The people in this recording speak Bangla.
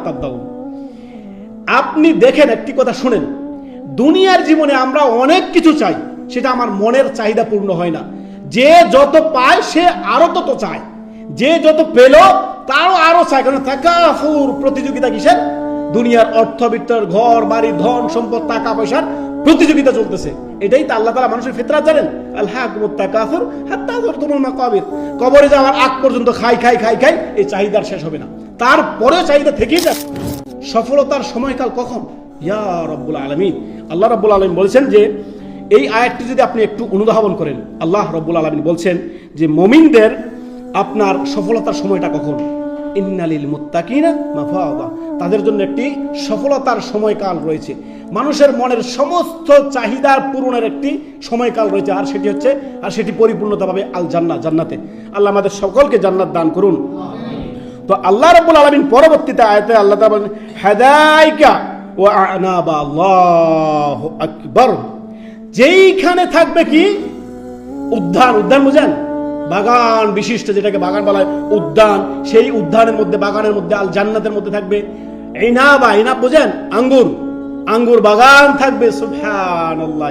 তাদাউন। আপনি দেখেন, একটি কথা শুনেন, দুনিয়ার জীবনে আমরা অনেক কিছু চাই, সেটা আমার মনের চাহিদা পূর্ণ হয় না। যে যত পায় সে আরো তত চায়, যে যত পেল তারও আরো চায়। কারণ তাকাফুর, প্রতিযোগিতা কিসের? দুনিয়ার অর্থবিত্তর, ঘর বাড়ি, ধন সম্পদ, টাকা পয়সার প্রতিযোগিতা চলতেছে। এটাই তো আল্লাহ তাআলা মানুষের ফিতরাত জানেন। আলহাকুমুত তাকাসুর হাত্তা যুরতুমুল মাকাবির। কবরে যাওয়ার আগ পর্যন্ত খাই এই চাহিদার শেষ হবে না, তারপরেও চাহিদা থেকেই যায়। সফলতার সময়কাল কখন? ইয়া রাব্বুল আলামিন, আল্লাহ রাব্বুল আলামিন বলেছেন যে এই আয়াতটি যদি আপনি একটু অনুধাবন করেন, আল্লাহ রাব্বুল আলামিন বলছেন যে মুমিনদের আপনার সফলতার সময়টা কখন? ইন্নালিল মুত্তাকিনা মাফাযা, তাদের জন্য একটি সফলতার সময়কাল রয়েছে। মানুষের মনের সমস্ত চাহিদা পূরণের একটি সময়কাল রয়েছে, আর সেটি পরিপূর্ণতা পাবে আল জান্নাহ, জান্নাতে। আল্লাহ আমাদের সকলকে জান্নাত দান করুন। তো আল্লাহ রাব্বুল আলামিন পরবর্তীতে আয়াতে আল্লাহ তাআলা বলেন হাদাইকা ওয়া আনাবা, আল্লাহু আকবার। যেইখানে থাকবে কি? উদ্যান। উদ্যান বুঝেন? বাগান বিশিষ্ট, যেটাকে বাগান বলা হয়, উদ্যান। সেই উদ্যানের মধ্যে, বাগানের মধ্যে, আল জান্নাতের মধ্যে থাকবে ইনাবা। ইনাব বুঝেন? আঙ্গুর। আঙ্গুর বাগান থাকবে। সুবহানাল্লাহ।